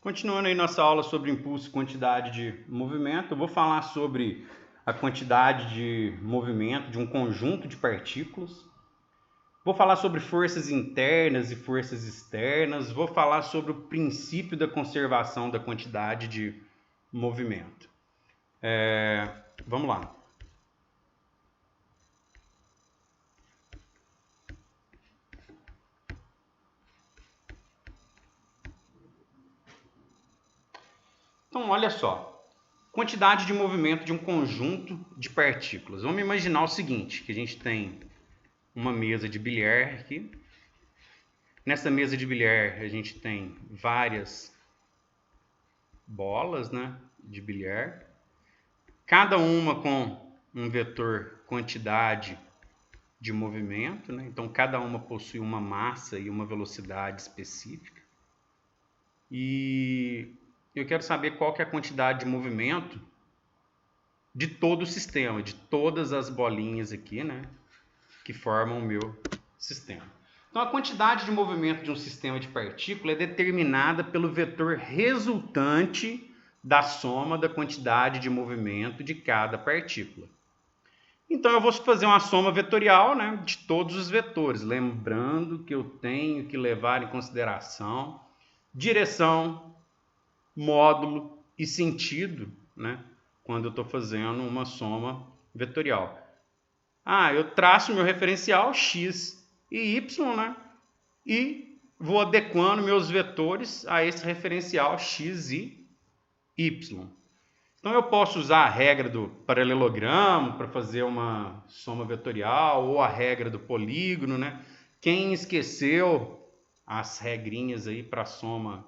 Continuando aí nossa aula sobre impulso e quantidade de movimento, eu vou falar sobre a quantidade de movimento de um conjunto de partículas. Vou falar sobre forças internas e forças externas. Vou falar sobre o princípio da conservação da quantidade de movimento. Vamos lá. Então, olha só. Quantidade de movimento de um conjunto de partículas. Vamos imaginar o seguinte, que a gente tem uma mesa de bilhar aqui. Nessa mesa de bilhar a gente tem várias bolas, né, de bilhar, cada uma com um vetor quantidade de movimento, né? Então cada uma possui uma massa e uma velocidade específica. E eu quero saber qual que é a quantidade de movimento de todo o sistema, de todas as bolinhas aqui, né, que formam o meu sistema. Então, a quantidade de movimento de um sistema de partícula é determinada pelo vetor resultante da soma da quantidade de movimento de cada partícula. Então, eu vou fazer uma soma vetorial, né, de todos os vetores, lembrando que eu tenho que levar em consideração direção, módulo e sentido, né, quando eu estou fazendo uma soma vetorial. Eu traço meu referencial x e y, né? E vou adequando meus vetores a esse referencial x e y. Então eu posso usar a regra do paralelogramo para fazer uma soma vetorial ou a regra do polígono, né? Quem esqueceu as regrinhas aí para soma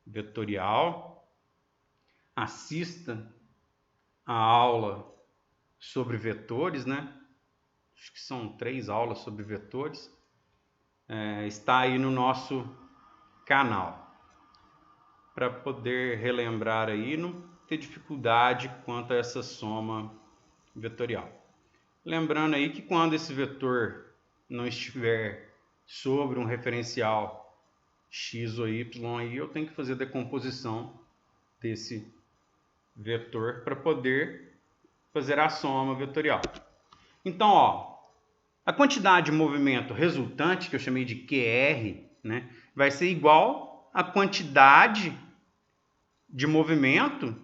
vetorial, assista a aula sobre vetores, né? Acho que são 3 aulas sobre vetores. Está aí no nosso canal, para poder relembrar aí, não ter dificuldade quanto a essa soma vetorial. Lembrando aí que quando esse vetor não estiver sobre um referencial x ou y, aí eu tenho que fazer a decomposição desse vetor para poder fazer a soma vetorial. Então, ó, a quantidade de movimento resultante, que eu chamei de QR, né, vai ser igual à quantidade de movimento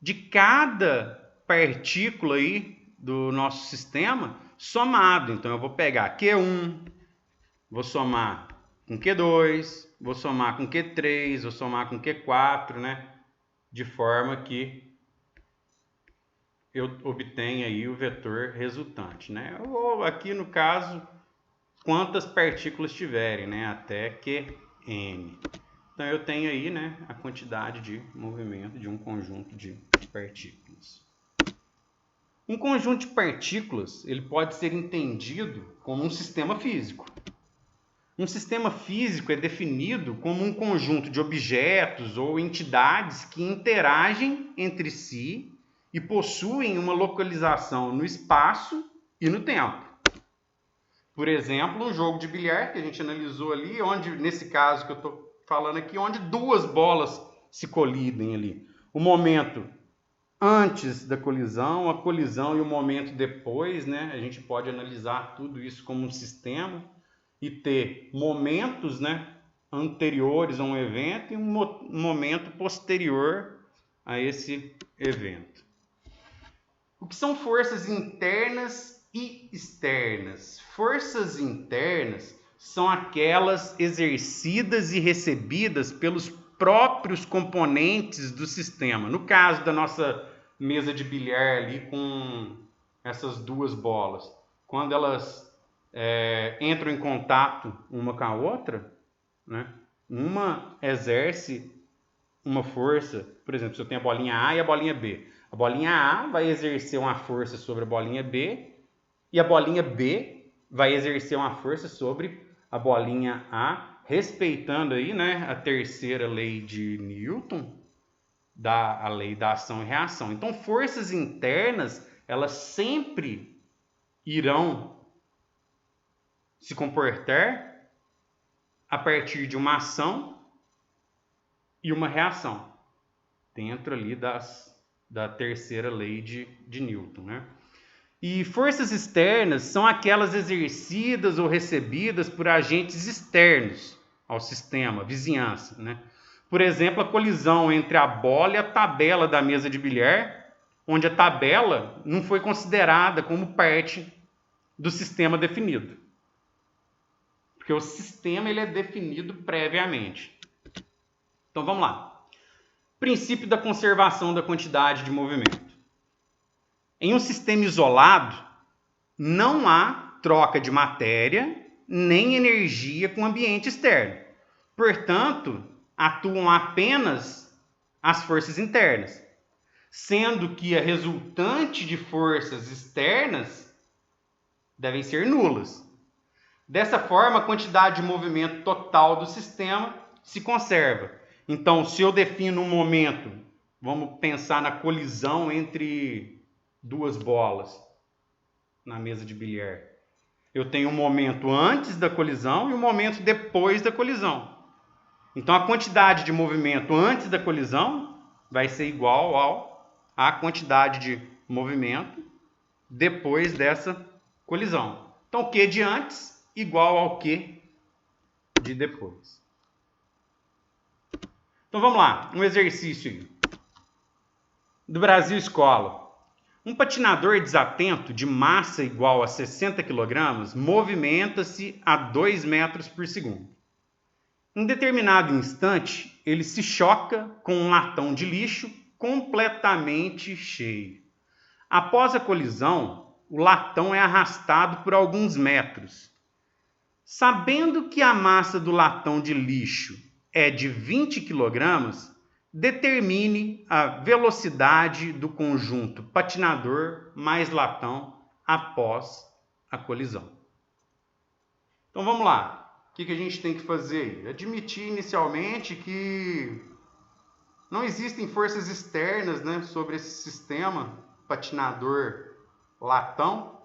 de cada partícula aí do nosso sistema somado. Então, eu vou pegar Q1, vou somar com Q2, vou somar com Q3, vou somar com Q4, né, de forma que eu obtenha aí o vetor resultante, né? Ou aqui no caso, quantas partículas tiverem, né? Até Qn. Então eu tenho aí, né, a quantidade de movimento de um conjunto de partículas. Um conjunto de partículas, ele pode ser entendido como um sistema físico. Um sistema físico é definido como um conjunto de objetos ou entidades que interagem entre si e possuem uma localização no espaço e no tempo. Por exemplo, um jogo de bilhar que a gente analisou ali, onde, nesse caso que eu estou falando aqui, onde duas bolas se colidem ali. O momento antes da colisão, a colisão e o momento depois, né? A gente pode analisar tudo isso como um sistema e ter momentos, né, anteriores a um evento e um momento posterior a esse evento. O que são forças internas e externas? Forças internas são aquelas exercidas e recebidas pelos próprios componentes do sistema. No caso da nossa mesa de bilhar ali com essas duas bolas, quando elas entram em contato uma com a outra, né, uma exerce uma força, por exemplo, se eu tenho a bolinha A e a bolinha B. A bolinha A vai exercer uma força sobre a bolinha B e a bolinha B vai exercer uma força sobre a bolinha A, respeitando aí, né, a terceira lei de Newton, a lei da ação e reação. Então, forças internas, elas sempre irão se comportar a partir de uma ação e uma reação, dentro ali da terceira lei de Newton, né? E forças externas são aquelas exercidas ou recebidas por agentes externos ao sistema, vizinhança, né? Por exemplo, a colisão entre a bola e a tabela da mesa de bilhar, onde a tabela não foi considerada como parte do sistema definido. Porque o sistema ele é definido previamente. Então vamos lá. Princípio da conservação da quantidade de movimento. Em um sistema isolado, não há troca de matéria nem energia com o ambiente externo. Portanto, atuam apenas as forças internas, sendo que a resultante de forças externas devem ser nulas. Dessa forma, a quantidade de movimento total do sistema se conserva. Então, se eu defino um momento, vamos pensar na colisão entre duas bolas na mesa de bilhar. Eu tenho um momento antes da colisão e um momento depois da colisão. Então, a quantidade de movimento antes da colisão vai ser igual à quantidade de movimento depois dessa colisão. Então, o Q de antes igual ao Q de depois. Então, vamos lá. Um exercício aí. Do Brasil Escola. Um patinador desatento de massa igual a 60 kg movimenta-se a 2 metros por segundo. Em determinado instante, ele se choca com um latão de lixo completamente cheio. Após a colisão, o latão é arrastado por alguns metros. Sabendo que a massa do latão de lixo é de 20 kg, determine a velocidade do conjunto patinador mais latão após a colisão. Então vamos lá. O que a gente tem que fazer? Admitir inicialmente que não existem forças externas, né, sobre esse sistema patinador-latão,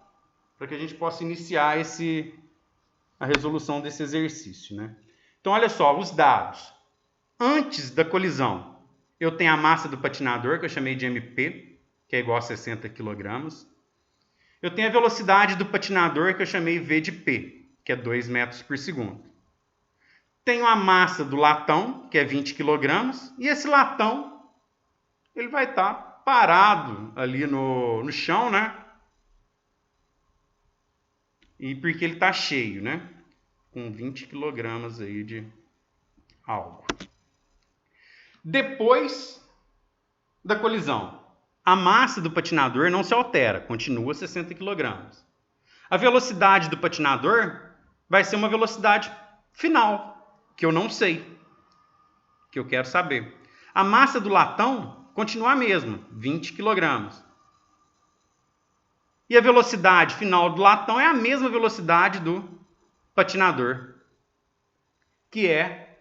para que a gente possa iniciar a resolução desse exercício, né? Então, olha só, os dados. Antes da colisão, eu tenho a massa do patinador, que eu chamei de MP, que é igual a 60 kg. Eu tenho a velocidade do patinador, que eu chamei V de P, que é 2 metros por segundo. Tenho a massa do latão, que é 20 kg, e esse latão ele vai estar parado ali no chão, né? E porque ele está cheio, né? Com 20 kg aí de algo. Depois da colisão, a massa do patinador não se altera, continua 60 kg. A velocidade do patinador vai ser uma velocidade final, que eu não sei, que eu quero saber. A massa do latão continua a mesma, 20 kg. E a velocidade final do latão é a mesma velocidade do patinador, que é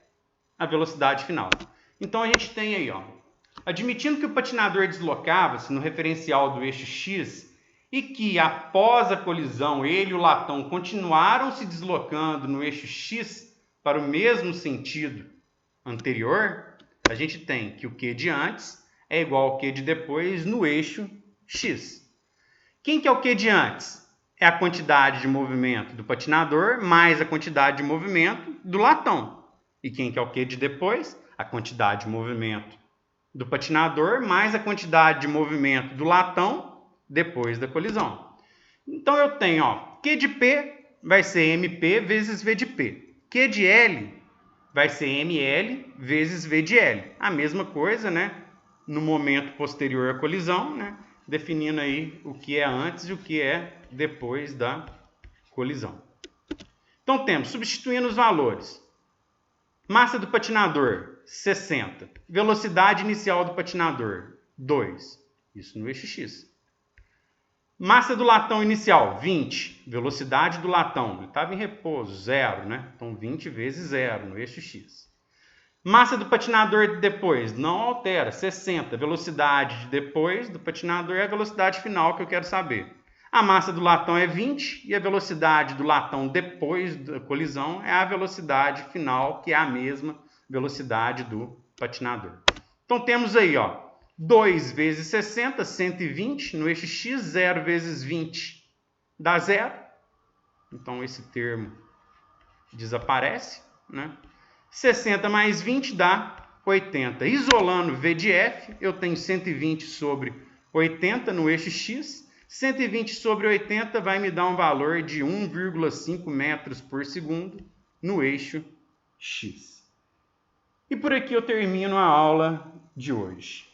a velocidade final. Então a gente tem aí, ó, admitindo que o patinador deslocava-se no referencial do eixo X e que após a colisão ele e o latão continuaram se deslocando no eixo X para o mesmo sentido anterior, a gente tem que o Q de antes é igual ao Q de depois no eixo X. Quem que é o Q de antes? É a quantidade de movimento do patinador mais a quantidade de movimento do latão. E quem que é o Q de depois? A quantidade de movimento do patinador mais a quantidade de movimento do latão depois da colisão. Então eu tenho, ó, Q de P vai ser MP vezes V de P. Q de L vai ser ML vezes V de L. A mesma coisa, né? No momento posterior à colisão, né? Definindo aí o que é antes e o que é depois da colisão. Então temos, substituindo os valores. Massa do patinador, 60. Velocidade inicial do patinador, 2. Isso no eixo X. Massa do latão inicial, 20. Velocidade do latão, ele estava em repouso, 0, né? Então 20 vezes 0 no eixo X. Massa do patinador depois, não altera, 60. Velocidade de depois do patinador é a velocidade final que eu quero saber. A massa do latão é 20 e a velocidade do latão depois da colisão é a velocidade final, que é a mesma velocidade do patinador. Então temos aí, ó, 2 vezes 60, 120 no eixo X, 0 vezes 20 dá 0. Então esse termo desaparece, né? 60 mais 20 dá 80. Isolando V de F, eu tenho 120 sobre 80 no eixo X. 120 sobre 80 vai me dar um valor de 1,5 metros por segundo no eixo X. E por aqui eu termino a aula de hoje.